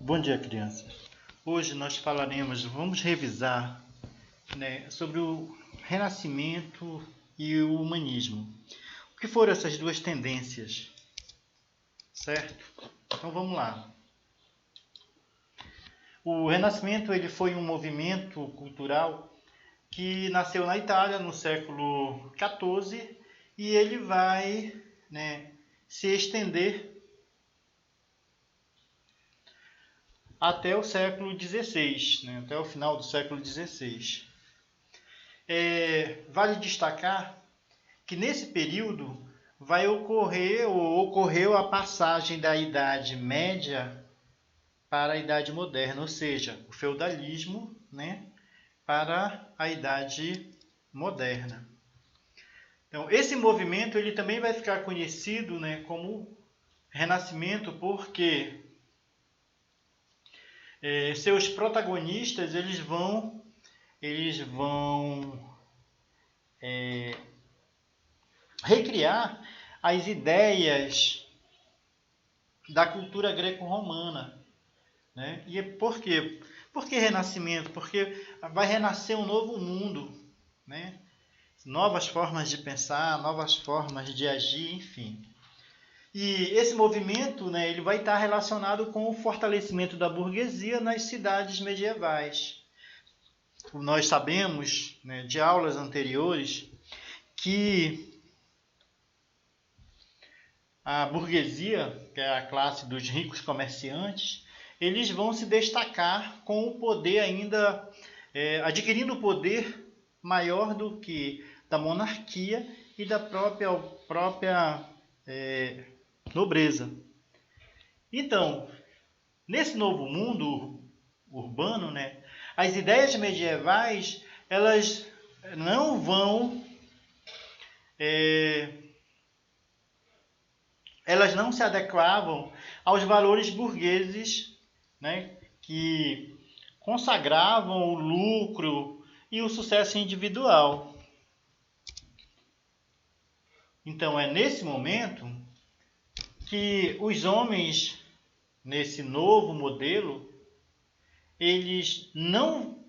Bom dia, crianças. Hoje nós vamos revisar, sobre o Renascimento e o Humanismo. O que foram essas duas tendências, certo? Então vamos lá. O Renascimento ele foi um movimento cultural que nasceu na Itália no século XIV e ele vai, se estender até o século XVI, até o final do século XVI. Vale destacar que nesse período ocorreu a passagem da Idade Média para a Idade Moderna, ou seja, o feudalismo, para a Idade Moderna. Então, esse movimento ele também vai ficar conhecido, como Renascimento, porque seus protagonistas eles vão recriar as ideias da cultura greco-romana, E por quê? Por que renascimento? Porque vai renascer um novo mundo, Novas formas de pensar, novas formas de agir, enfim. E esse movimento, ele vai estar relacionado com o fortalecimento da burguesia nas cidades medievais. Nós sabemos, de aulas anteriores, que a burguesia, que é a classe dos ricos comerciantes, eles vão se destacar com o poder ainda, adquirindo poder maior do que da monarquia e da própria nobreza. Então, nesse novo mundo urbano, as ideias medievais elas não vão elas não se adequavam aos valores burgueses, que consagravam o lucro e o sucesso individual. Então é nesse momento que os homens, nesse novo modelo, eles não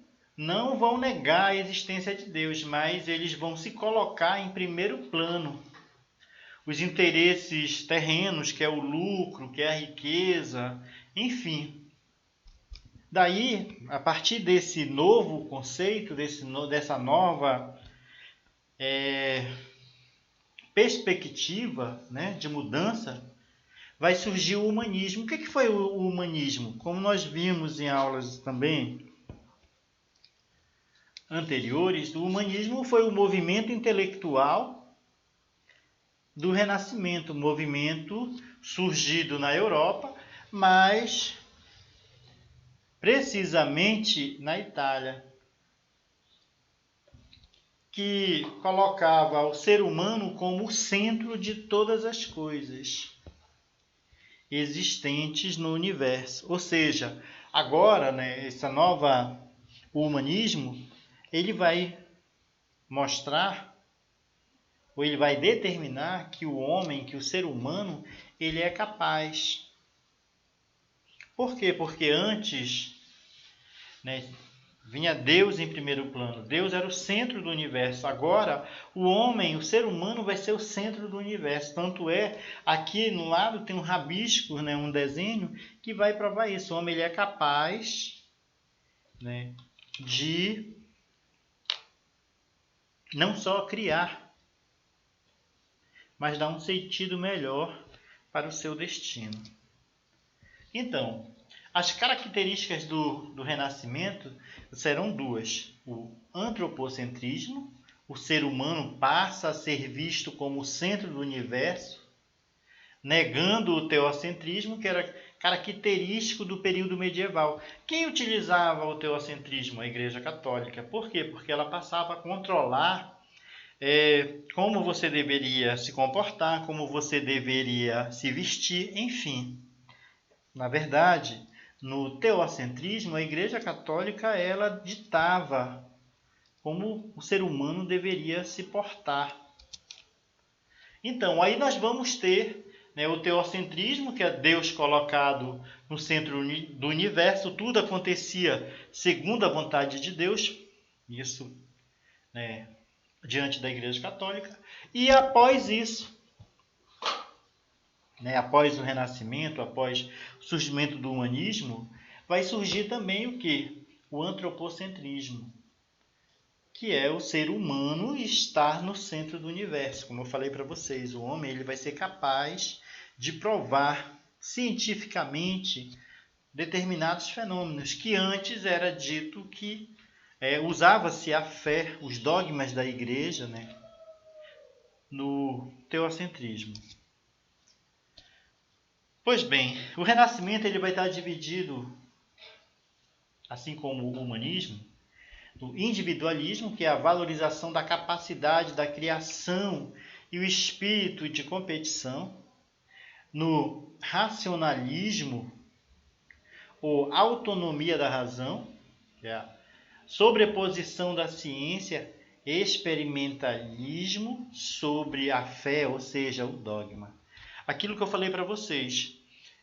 vão negar a existência de Deus, mas eles vão se colocar em primeiro plano. Os interesses terrenos, que é o lucro, que é a riqueza, enfim. Daí, a partir desse novo conceito, dessa nova perspectiva, de mudança, vai surgir o humanismo. O que foi o humanismo? Como nós vimos em aulas também anteriores, o humanismo foi o movimento intelectual do Renascimento, movimento surgido na Europa, mas precisamente na Itália, que colocava o ser humano como o centro de todas as coisas existentes no universo. Ou seja, agora, o humanismo, ele vai mostrar, ou ele vai determinar que o homem, que o ser humano, ele é capaz. Por quê? Porque antes, vinha Deus em primeiro plano. Deus era o centro do universo. Agora, o homem, o ser humano, vai ser o centro do universo. Tanto é, aqui no lado tem um rabisco, um desenho, que vai provar isso. O homem ele é capaz, de não só criar, mas dar um sentido melhor para o seu destino. Então, as características do Renascimento serão duas. O antropocentrismo, o ser humano passa a ser visto como o centro do universo, negando o teocentrismo, que era característico do período medieval. Quem utilizava o teocentrismo? A Igreja Católica. Por quê? Porque ela passava a controlar como você deveria se comportar, como você deveria se vestir, enfim. Na verdade, no teocentrismo, a Igreja Católica ela ditava como o ser humano deveria se portar. Então, aí nós vamos ter o teocentrismo, que é Deus colocado no centro do universo, tudo acontecia segundo a vontade de Deus, isso, né, diante da Igreja Católica, e após isso, né, após o Renascimento, após o surgimento do humanismo, vai surgir também o quê? O antropocentrismo, que é o ser humano estar no centro do universo. Como eu falei para vocês, o homem ele vai ser capaz de provar cientificamente determinados fenômenos que antes era dito que usava-se a fé, os dogmas da igreja, né, no teocentrismo. Pois bem, o Renascimento ele vai estar dividido, assim como o humanismo, no individualismo, que é a valorização da capacidade da criação e o espírito de competição, no racionalismo, ou autonomia da razão, que é a sobreposição da ciência, experimentalismo sobre a fé, ou seja, o dogma. Aquilo que eu falei para vocês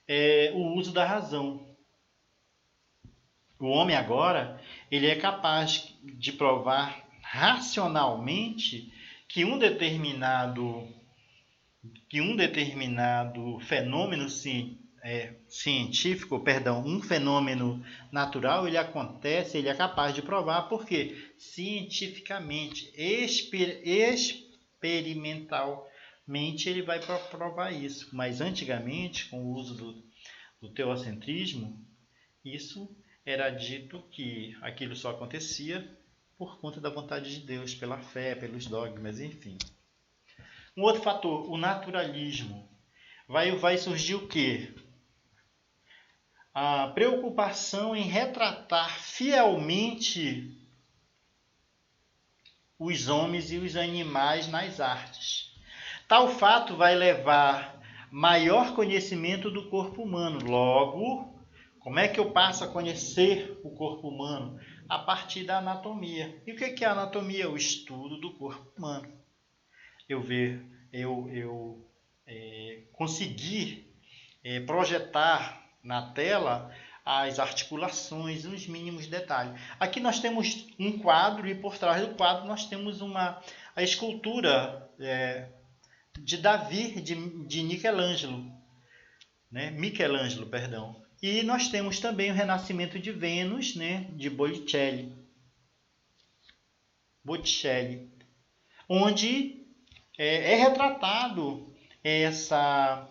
é o uso da razão. O homem agora ele é capaz de provar racionalmente que um determinado fenômeno científico, um fenômeno natural, ele acontece, ele é capaz de provar, porque cientificamente, experimentalmente, ele vai provar isso. Mas antigamente, com o uso do teocentrismo, isso era dito que aquilo só acontecia por conta da vontade de Deus, pela fé, pelos dogmas, enfim. Um outro fator, o naturalismo. Vai surgir o quê? A preocupação em retratar fielmente os homens e os animais nas artes. Tal fato vai levar maior conhecimento do corpo humano. Logo, como é que eu passo a conhecer o corpo humano? A partir da anatomia. E o que é a anatomia? O estudo do corpo humano. Eu conseguir projetar na tela as articulações, os mínimos detalhes. Aqui nós temos um quadro e por trás do quadro nós temos a escultura de Davi, de Michelangelo, né? Michelangelo, perdão. E nós temos também o Renascimento de Vênus, né? De Botticelli, onde é retratado essa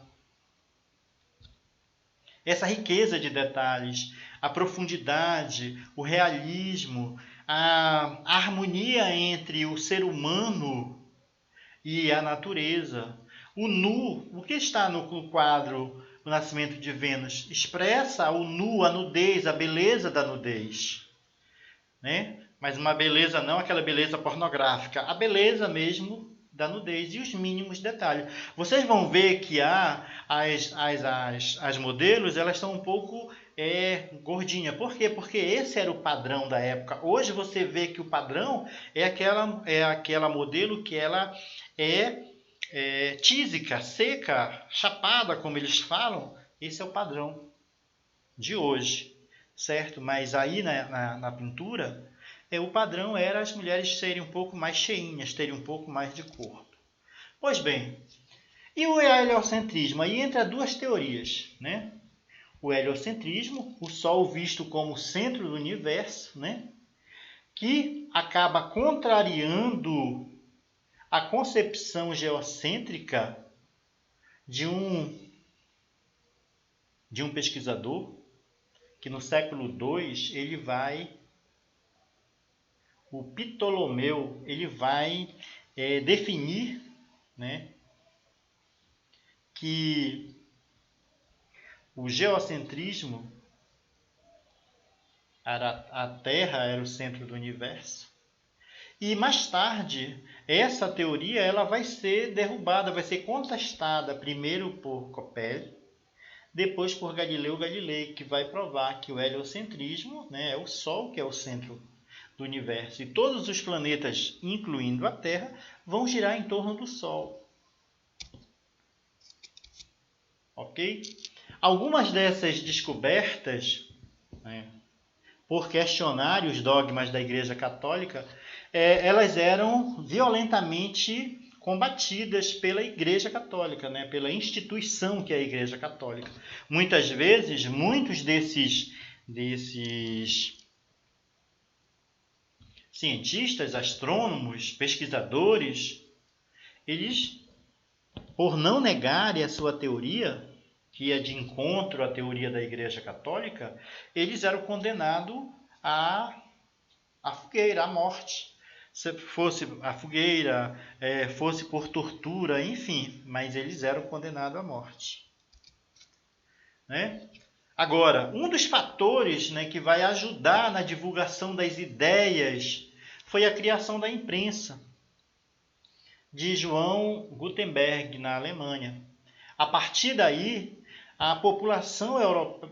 riqueza de detalhes, a profundidade, o realismo, a harmonia entre o ser humano e a natureza. O nu, o que está no quadro O Nascimento de Vênus? Expressa o nu, a nudez, a beleza da nudez, né? Mas uma beleza não aquela beleza pornográfica, a beleza mesmo da nudez e os mínimos detalhes. Vocês vão ver que as modelos elas estão um pouco gordinha. Por quê? Porque esse era o padrão da época. Hoje você vê que o padrão é aquela modelo que ela tísica, seca, chapada, como eles falam. Esse é o padrão de hoje, certo? Mas aí na pintura, o padrão era as mulheres serem um pouco mais cheinhas, terem um pouco mais de corpo. Pois bem, e o heliocentrismo? Aí entra duas teorias, né? O heliocentrismo, o Sol visto como centro do universo, né? Que acaba contrariando a concepção geocêntrica de um pesquisador que no século II o Ptolomeu, ele vai definir, né, que o geocentrismo, a Terra era o centro do universo. E mais tarde, essa teoria ela vai ser derrubada, vai ser contestada primeiro por Copérnico, depois por Galileu Galilei, que vai provar que o heliocentrismo, né, é o Sol que é o centro do universo. E todos os planetas, incluindo a Terra, vão girar em torno do Sol. Ok? Algumas dessas descobertas, né, por questionar os dogmas da Igreja Católica, elas eram violentamente combatidas pela Igreja Católica, né, pela instituição que é a Igreja Católica. Muitas vezes, muitos desses cientistas, astrônomos, pesquisadores, eles, por não negarem a sua teoria, que é de encontro à teoria da Igreja Católica, eles eram condenados à fogueira, à morte. Se fosse a fogueira, fosse por tortura, enfim, mas eles eram condenados à morte. Né? Agora, um dos fatores, né, que vai ajudar na divulgação das ideias foi a criação da imprensa de João Gutenberg, na Alemanha. A partir daí, a população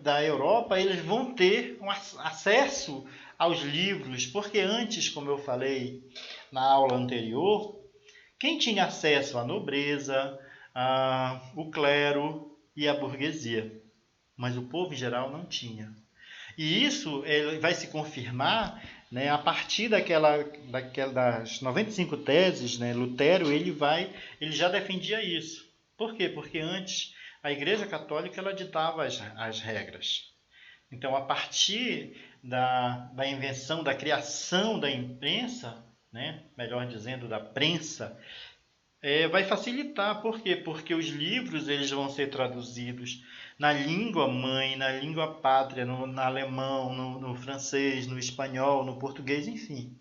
da Europa eles vão ter um acesso aos livros, porque antes, como eu falei na aula anterior, quem tinha acesso à nobreza, o clero e a burguesia, mas o povo em geral não tinha. E isso vai se confirmar, né, a partir das 95 teses, né, Lutero ele já defendia isso. Por quê? Porque antes a Igreja Católica ela ditava as regras. Então, a partir da invenção, da criação da imprensa, né, melhor dizendo, da prensa, vai facilitar. Por quê? Porque os livros eles vão ser traduzidos na língua mãe, na língua pátria, no alemão, no francês, no espanhol, no português, enfim.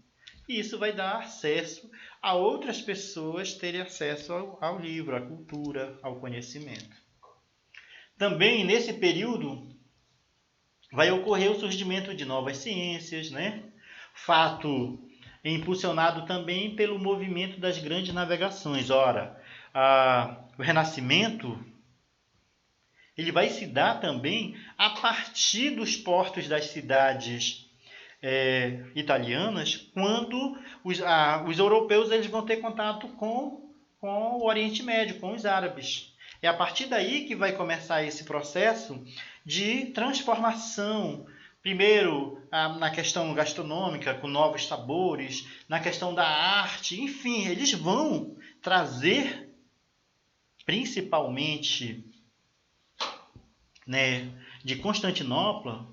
E isso vai dar acesso a outras pessoas terem acesso ao livro, à cultura, ao conhecimento. Também, nesse período, vai ocorrer o surgimento de novas ciências, né? Fato impulsionado também pelo movimento das grandes navegações. Ora, o Renascimento ele vai se dar também a partir dos portos das cidades italianas, quando os europeus eles vão ter contato com o Oriente Médio, com os árabes. É a partir daí que vai começar esse processo de transformação, primeiro na questão gastronômica, com novos sabores, na questão da arte, enfim, eles vão trazer, principalmente, né, de Constantinopla,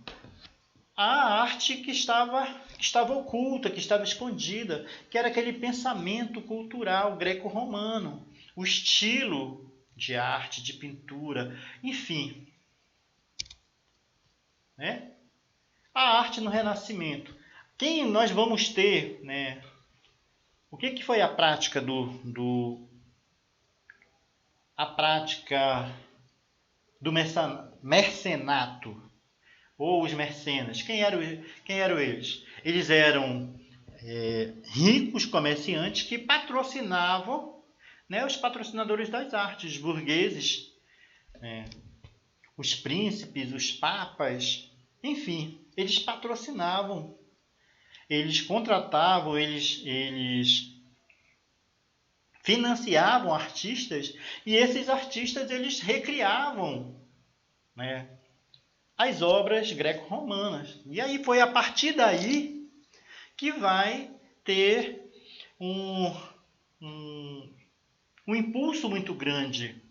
a arte que estava oculta, que estava escondida, que era aquele pensamento cultural greco-romano, o estilo de arte, de pintura, enfim. Né? A arte no Renascimento. Quem nós vamos ter, né? O que foi a prática a prática do mercenato ou os mercenas? Quem eram eles? Eles eram ricos comerciantes que patrocinavam, né, os patrocinadores das artes, os burgueses, os príncipes, os papas, enfim, eles patrocinavam, eles contratavam, eles financiavam artistas e esses artistas eles recriavam, né, as obras greco-romanas. E aí foi a partir daí que vai ter um impulso muito grande,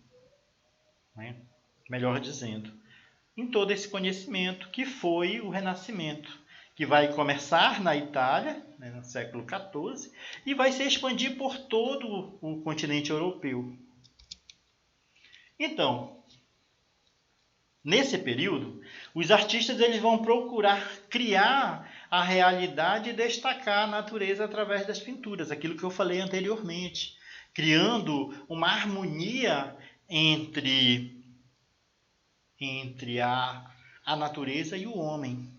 né, melhor dizendo, em todo esse conhecimento que foi o Renascimento, que vai começar na Itália, né, no século XIV, e vai se expandir por todo o continente europeu. Então, nesse período, os artistas eles vão procurar criar a realidade e destacar a natureza através das pinturas, aquilo que eu falei anteriormente, criando uma harmonia entre a natureza e o homem,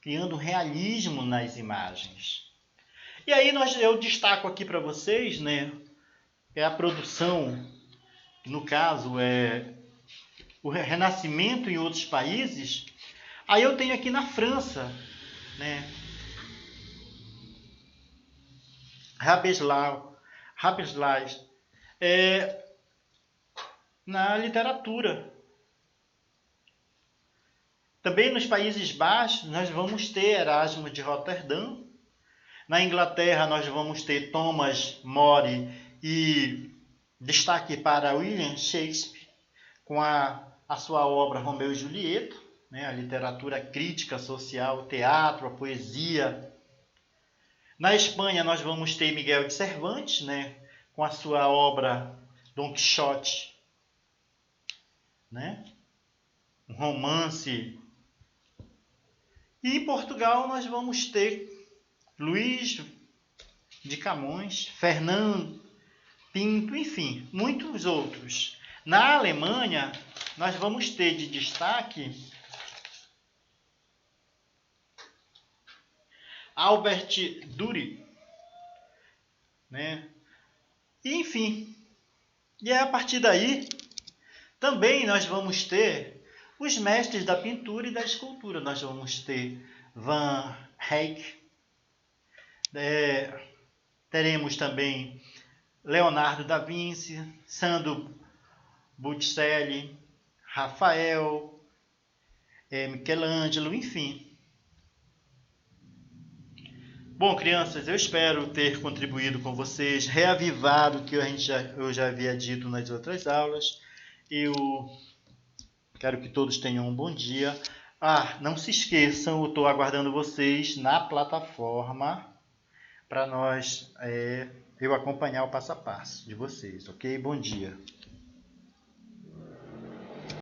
criando realismo nas imagens. E aí eu destaco aqui para vocês, né, a produção, que no caso é o Renascimento em outros países. Aí eu tenho aqui na França, né, Rabelais, na literatura. Também nos Países Baixos nós vamos ter Erasmo de Roterdã. Na Inglaterra nós vamos ter Thomas More e destaque para William Shakespeare com a sua obra Romeu e Julieta, né? A literatura crítica social, o teatro, a poesia. Na Espanha nós vamos ter Miguel de Cervantes, né? Com a sua obra Dom Quixote, né? Um romance. E em Portugal nós vamos ter Luís de Camões, Fernando Pinto, enfim, muitos outros. Na Alemanha, nós vamos ter de destaque Albert Dürer, né? E, enfim, e a partir daí, também nós vamos ter os mestres da pintura e da escultura. Nós vamos ter Van Eyck, teremos também Leonardo da Vinci, Sandro Botticelli, Rafael, Michelangelo, enfim. Bom, crianças, eu espero ter contribuído com vocês, reavivado o que eu já havia dito nas outras aulas. Eu quero que todos tenham um bom dia. Não se esqueçam, eu estou aguardando vocês na plataforma para eu acompanhar o passo a passo de vocês, ok? Bom dia.